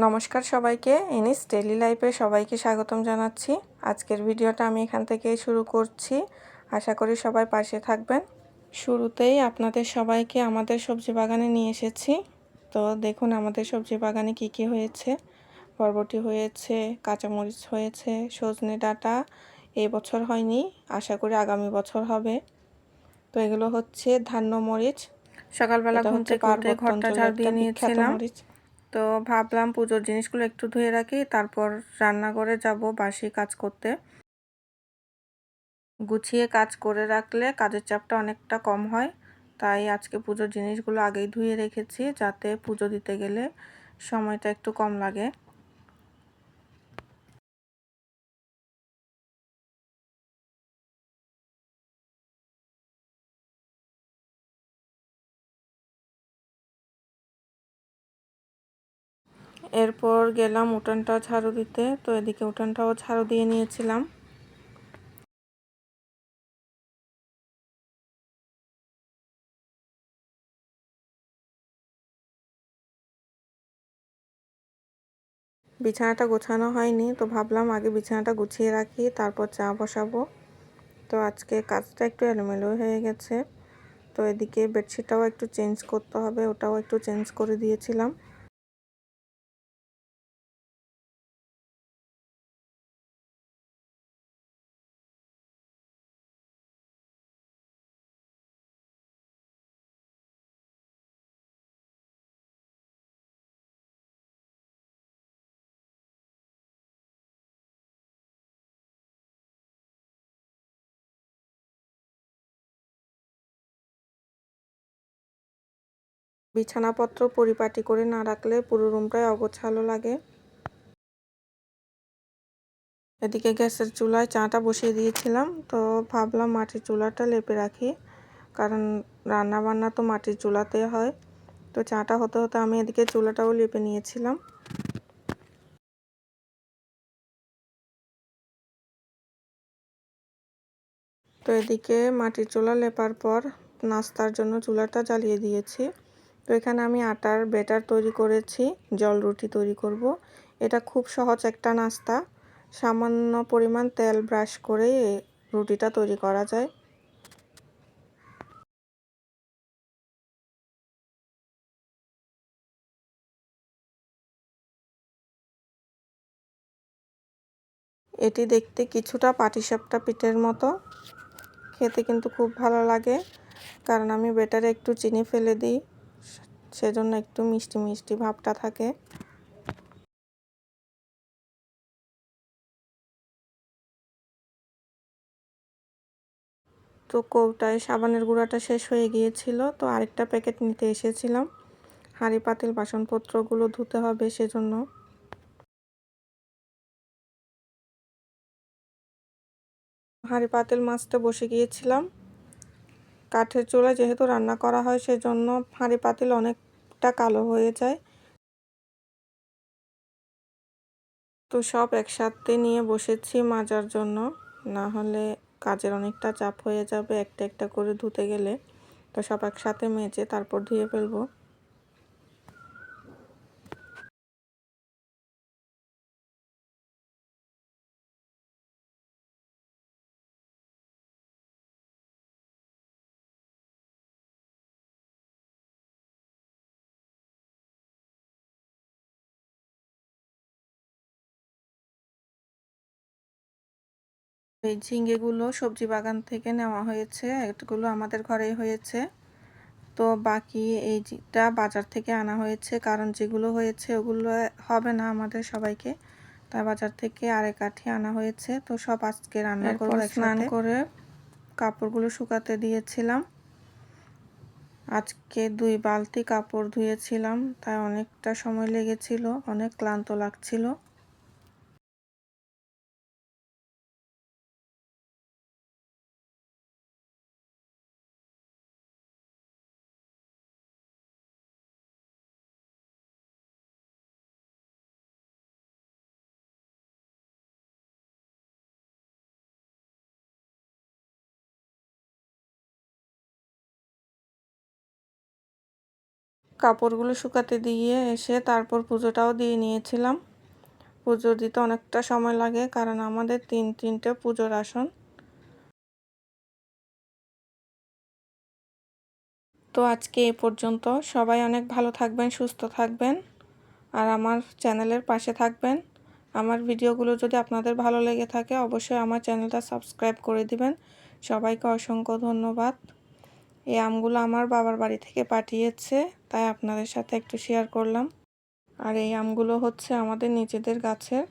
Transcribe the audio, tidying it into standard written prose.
নমস্কার সবাইকে, এনিস ডেইলি লাইফে সবাইকে স্বাগতম জানাচ্ছি। আজকের ভিডিওটা আমি এখান থেকেই শুরু করছি। আশা করি সবাই পাশে থাকবেন। শুরুতেই আপনাদের সবাইকে আমাদের সবজি বাগানে নিয়ে এসেছি। তো দেখুন আমাদের সবজি বাগানে কি কি হয়েছে। বরবটি হয়েছে, কাঁচামরিচ হয়েছে, সজনে ডাঁটা এই বছর হয়নি, আশা করি আগামী বছর হবে। তো এগুলো হচ্ছে ধান্য মরিচ। সকালবেলা ঘুম থেকে উঠে ঘরটা ঝাড়ু দিয়ে নিয়েছিলাম। তো ভাবলাম পুজোর জিনিসগুলো একটু ধুয়ে রাখি, তারপর রান্নাঘরে যাব বাসি কাজ করতে। গুছিয়ে কাজ করে রাখলে কাজের চাপটা অনেকটা কম হয়, তাই আজকে পুজোর জিনিসগুলো আগেই ধুয়ে রেখেছি যাতে পুজো দিতে গেলে সময়টা একটু কম লাগে। এরপর গেলাম উঠানটা ঝাড়ু দিতে। তো এদিকে উঠানটাও ঝাড়ু দিয়ে নিয়েছিলাম। বিছানাটা গোছানো হয়নি, তো ভাবলাম আগে বিছানাটা গুছিয়ে রাখি, তারপর চা বসাবো। তো আজকে কাজটা একটু এলোমেলো হয়ে গেছে। তো এদিকে বেডশিটটাও একটু চেঞ্জ করতে হবে, ওটাও একটু চেঞ্জ করে দিয়েছিলাম। বিছানাপত্র পরিপাটি করে না রাখলে পুরো রুমটাই অগোছালো লাগে। এদিকে গ্যাসের চুলায় চাটা বসিয়ে দিয়েছিলাম। তো ভাবলাম মাটির চুলাটা লেপে রাখি, কারণ রান্না বান্না তো মাটির চুলাতে হয়। তো চাটা হতে হতে আমি এদিকে চুলাটাও লেপে নিয়েছিলাম। তো এদিকে মাটির চুলা লেপার পর নাস্তার জন্য চুলাটা জ্বালিয়ে দিয়েছি। তো এখানে আমি আটার ব্যাটার তৈরি করেছি, জল রুটি তৈরি করব। এটা খুব সহজ একটা নাস্তা, সামান্য পরিমাণ তেল ব্রাশ করে রুটিটা তৈরি করা যায়। এটি দেখতে কিছুটা পাটিসাপটা পিঠের মতো, খেতে কিন্তু খুব ভালো লাগে। কারণ আমি ব্যাটারে একটু চিনি ফেলে দিই, সেজন্য একটু মিষ্টি মিষ্টি ভাবটা থাকে। তো কৌটায় সাবানের গুঁড়াটা শেষ হয়ে গিয়েছিল, তো আরেকটা প্যাকেট নিতে এসেছিলাম। হাঁড়ি পাতিল বাসনপত্রগুলো ধুতে হবে সেজন্য। হাঁড়ি পাতিল মাজতে বসে গিয়েছিলাম। কাঠের চুলায় যেহেতু রান্না করা হয় সেজন্য হাঁড়ি পাতিল অনেকটা কালো হয়ে যায়। তো সব একসাথে নিয়ে বসেছি মাজার জন্য, না হলে কাজের অনেকটা চাপ হয়ে যাবে একটা একটা করে ধুতে গেলে। তো সব একসাথে মেজে তারপর ধুয়ে ফেলবো। এই ঝিঙ্গেগুলো সবজি বাগান থেকে নেওয়া হয়েছে, এগুলো আমাদের ঘরেই হয়েছে। তো বাকি এইটা বাজার থেকে আনা হয়েছে, কারণ যেগুলো হয়েছে ওগুলো হবে না আমাদের সবাইকে, তাই বাজার থেকে আরেক আঁটি আনা হয়েছে। তো সব আজকে রান্না করব। স্নান করে কাপড়গুলো শুকাতে দিয়েছিলাম। আজকে 2 বালতি কাপড় ধুয়েছিলাম, তাই অনেকটা সময় লেগেছিল, অনেক ক্লান্ত লাগছিল। কাপড়গুলো শুকাতে দিয়ে এসে তারপর পুজোটাও দিয়ে নিয়েছিলাম। পুজো দিতে অনেকটা সময় লাগে, কারণ আমাদের তিনটে পুজোর আসন। তো আজকে এ পর্যন্ত। সবাই অনেক ভালো থাকবেন, সুস্থ থাকবেন, আর আমার চ্যানেলের পাশে থাকবেন। আমার ভিডিওগুলো যদি আপনাদের ভালো লেগে থাকে অবশ্যই আমার চ্যানেলটা সাবস্ক্রাইব করে দিবেন। সবাইকে অসংখ্য ধন্যবাদ। এই আমগুলো আমার বাবার বাড়ি থেকে পাঠিয়েছে, তাই আপনাদের সাথে একটু শেয়ার করলাম। আর এই আমগুলো হচ্ছে আমাদের নিজেদের গাছের।